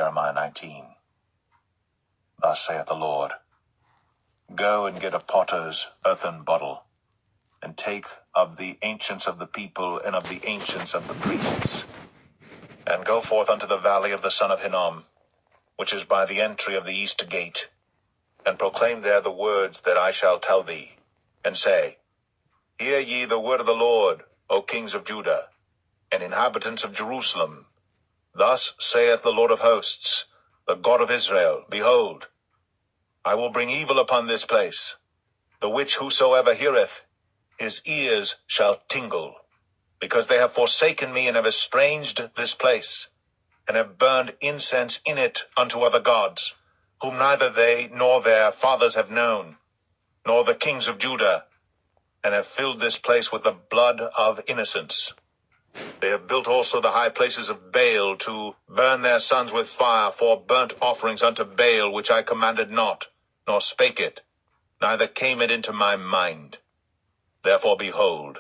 Jeremiah 19. Thus saith the Lord, Go and get a potter's earthen bottle, and take of the ancients of the people and of the ancients of the priests, and go forth unto the valley of the son of Hinnom, which is by the entry of the east gate, and proclaim there the words that I shall tell thee, and say, Hear ye the word of the Lord, O kings of Judah, and inhabitants of Jerusalem. Thus saith the Lord of hosts, the God of Israel, Behold, I will bring evil upon this place, the which whosoever heareth, his ears shall tingle, because they have forsaken me and have estranged this place, and have burned incense in it unto other gods, whom neither they nor their fathers have known, nor the kings of Judah, and have filled this place with the blood of innocents. They have built also the high places of Baal to burn their sons with fire for burnt offerings unto Baal, which I commanded not, nor spake it, neither came it into my mind. Therefore, behold,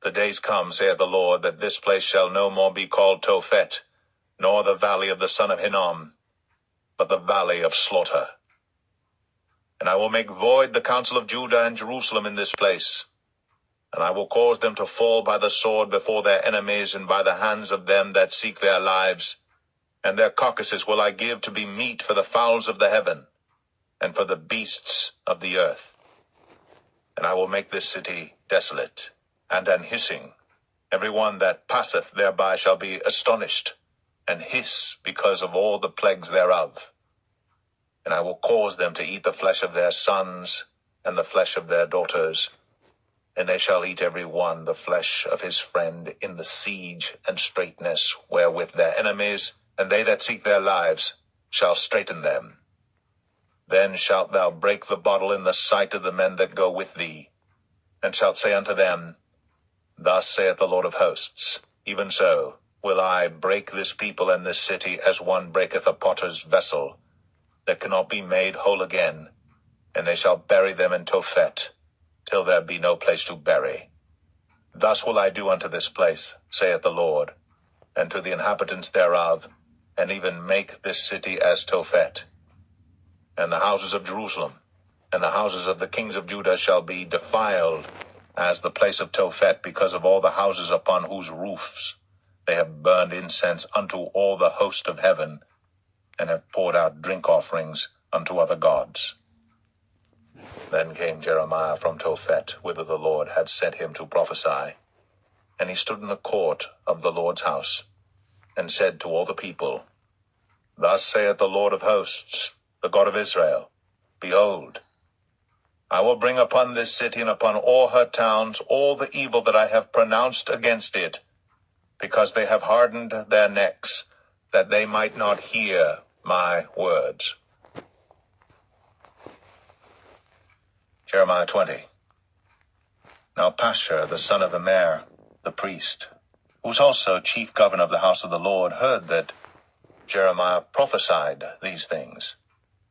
the days come, saith the Lord, that this place shall no more be called Tophet, nor the valley of the son of Hinnom, but the valley of slaughter. And I will make void the counsel of Judah and Jerusalem in this place, and I will cause them to fall by the sword before their enemies, and by the hands of them that seek their lives. And their carcasses will I give to be meat for the fowls of the heaven, and for the beasts of the earth. And I will make this city desolate, and an hissing. Every one that passeth thereby shall be astonished, and hiss because of all the plagues thereof. And I will cause them to eat the flesh of their sons, and the flesh of their daughters, and they shall eat every one the flesh of his friend in the siege and straitness wherewith their enemies, and they that seek their lives, shall straiten them. Then shalt thou break the bottle in the sight of the men that go with thee, and shalt say unto them, Thus saith the Lord of hosts, even so will I break this people and this city, as one breaketh a potter's vessel, that cannot be made whole again, and they shall bury them in Tophet, till there be no place to bury. Thus will I do unto this place, saith the Lord, and to the inhabitants thereof, and even make this city as Tophet. And the houses of Jerusalem, and the houses of the kings of Judah shall be defiled as the place of Tophet, because of all the houses upon whose roofs they have burned incense unto all the host of heaven, and have poured out drink offerings unto other gods. Then came Jeremiah from Tophet, whither the Lord had sent him to prophesy. And he stood in the court of the Lord's house, and said to all the people, Thus saith the Lord of hosts, the God of Israel, Behold, I will bring upon this city and upon all her towns all the evil that I have pronounced against it, because they have hardened their necks, that they might not hear my words. Jeremiah 20. Now Pashur, the son of Immer, the priest, who was also chief governor of the house of the Lord, heard that Jeremiah prophesied these things.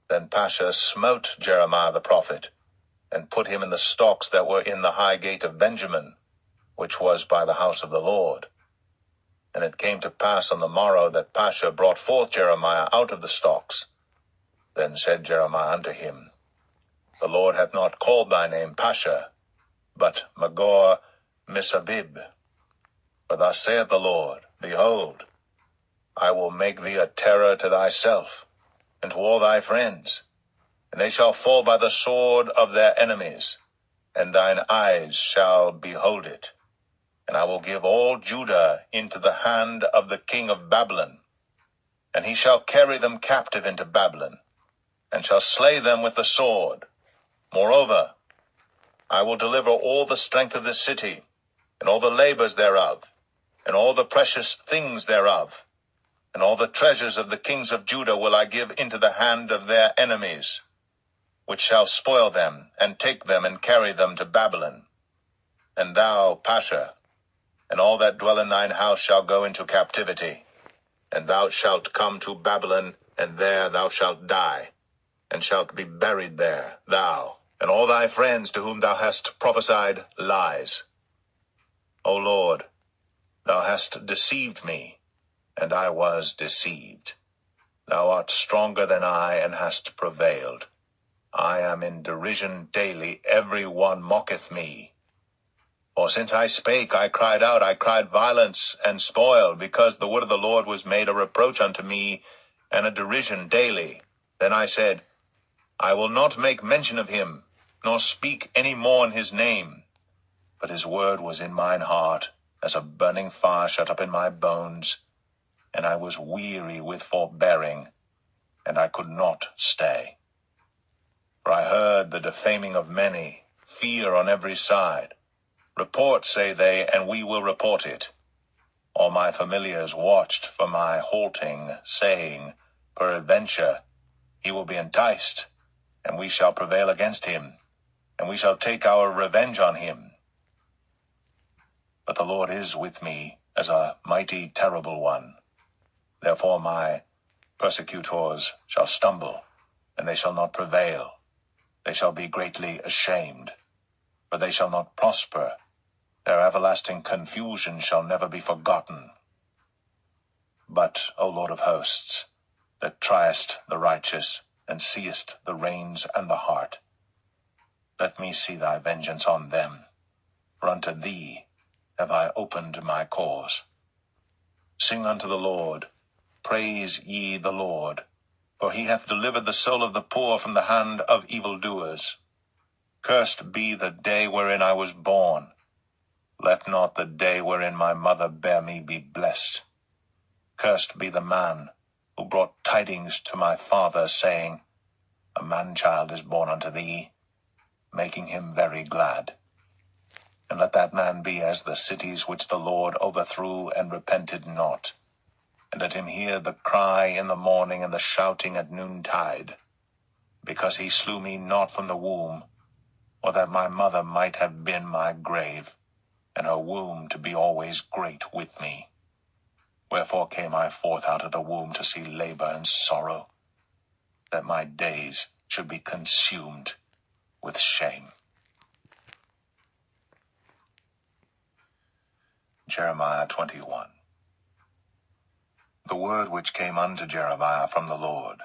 Then Pashur smote Jeremiah the prophet, and put him in the stocks that were in the high gate of Benjamin, which was by the house of the Lord. And it came to pass on the morrow that Pashur brought forth Jeremiah out of the stocks. Then said Jeremiah unto him, The Lord hath not called thy name Pashur, but Magor Missabib. For thus saith the Lord, Behold, I will make thee a terror to thyself, and to all thy friends, and they shall fall by the sword of their enemies, and thine eyes shall behold it. And I will give all Judah into the hand of the king of Babylon, and he shall carry them captive into Babylon, and shall slay them with the sword. Moreover, I will deliver all the strength of this city, and all the labors thereof, and all the precious things thereof, and all the treasures of the kings of Judah will I give into the hand of their enemies, which shall spoil them, and take them, and carry them to Babylon. And thou, Pashur, and all that dwell in thine house shall go into captivity, and thou shalt come to Babylon, and there thou shalt die, and shalt be buried there, thou, and all thy friends to whom thou hast prophesied lies. O Lord, thou hast deceived me, and I was deceived. Thou art stronger than I, and hast prevailed. I am in derision daily, every one mocketh me. For since I spake, I cried out, I cried violence and spoil, because the word of the Lord was made a reproach unto me, and a derision daily. Then I said, I will not make mention of him, nor speak any more in his name. But his word was in mine heart, as a burning fire shut up in my bones, and I was weary with forbearing, and I could not stay. For I heard the defaming of many, fear on every side. Report, say they, and we will report it. All my familiars watched for my halting, saying, Peradventure, he will be enticed, and we shall prevail against him, and we shall take our revenge on him. But the Lord is with me as a mighty, terrible one. Therefore my persecutors shall stumble, and they shall not prevail. They shall be greatly ashamed, for they shall not prosper. Their everlasting confusion shall never be forgotten. But, O Lord of hosts, that triest the righteous, and seest the reins and the heart, let me see thy vengeance on them, for unto thee have I opened my cause. Sing unto the Lord, praise ye the Lord, for he hath delivered the soul of the poor from the hand of evildoers. Cursed be the day wherein I was born. Let not the day wherein my mother bare me be blessed. Cursed be the man who brought tidings to my father, saying, A man-child is born unto thee, making him very glad. And let that man be as the cities which the Lord overthrew and repented not. And let him hear the cry in the morning and the shouting at noontide, because he slew me not from the womb, or that my mother might have been my grave, and her womb to be always great with me. Wherefore came I forth out of the womb to see labor and sorrow, that my days should be consumed with shame. Jeremiah 21. The word which came unto Jeremiah from the Lord,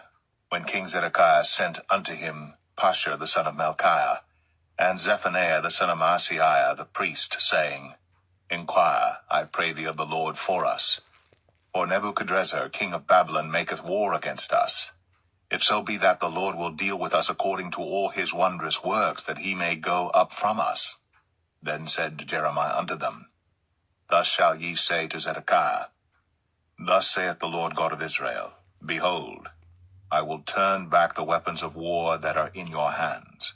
when King Zedekiah sent unto him Pashur the son of Malchiah, and Zephaniah the son of Maaseiah the priest, saying, Inquire, I pray thee, of the Lord for us. For Nebuchadrezzar king of Babylon maketh war against us. If so be that the Lord will deal with us according to all his wondrous works, that he may go up from us. Then said Jeremiah unto them, Thus shall ye say to Zedekiah, Thus saith the Lord God of Israel, Behold, I will turn back the weapons of war that are in your hands,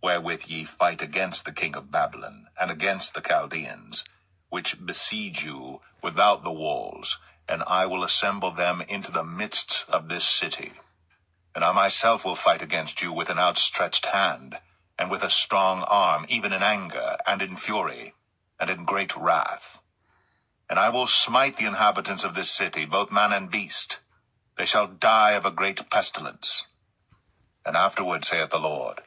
wherewith ye fight against the king of Babylon, and against the Chaldeans, which besiege you without the walls, and I will assemble them into the midst of this city. And I myself will fight against you with an outstretched hand, and with a strong arm, even in anger, and in fury, and in great wrath. And I will smite the inhabitants of this city, both man and beast. They shall die of a great pestilence. And afterward, saith the Lord,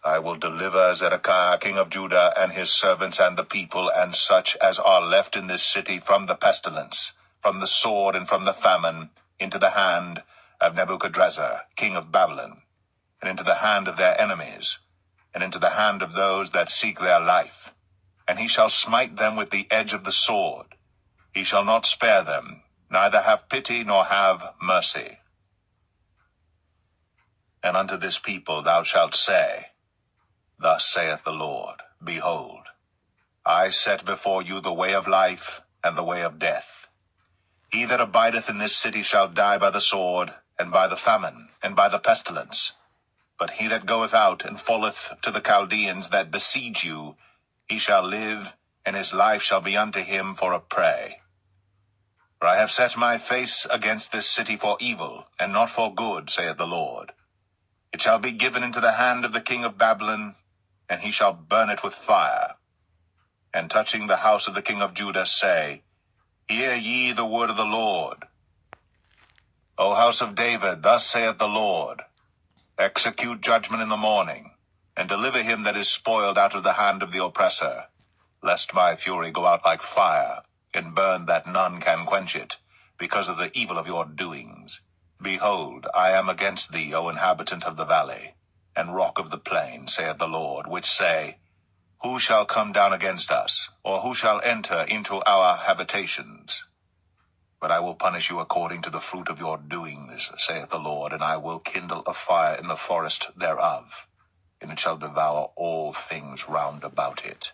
I will deliver Zedekiah king of Judah, and his servants, and the people, and such as are left in this city, from the pestilence, from the sword, and from the famine, into the hand of Nebuchadrezzar king of Babylon, and into the hand of their enemies, and into the hand of those that seek their life. And he shall smite them with the edge of the sword. He shall not spare them, neither have pity nor have mercy. And unto this people thou shalt say, Thus saith the Lord, Behold, I set before you the way of life and the way of death. He that abideth in this city shall die by the sword, and by the famine, and by the pestilence. But he that goeth out and falleth to the Chaldeans that besiege you, he shall live, and his life shall be unto him for a prey. For I have set my face against this city for evil, and not for good, saith the Lord. It shall be given into the hand of the king of Babylon, and he shall burn it with fire. And touching the house of the king of Judah say, Hear ye the word of the Lord. O house of David, thus saith the Lord, Execute judgment in the morning, and deliver him that is spoiled out of the hand of the oppressor, lest my fury go out like fire, and burn that none can quench it, because of the evil of your doings. Behold, I am against thee, O inhabitant of the valley, and rock of the plain, saith the Lord, which say, Who shall come down against us, or who shall enter into our habitations? But I will punish you according to the fruit of your doings, saith the Lord, and I will kindle a fire in the forest thereof, and it shall devour all things round about it.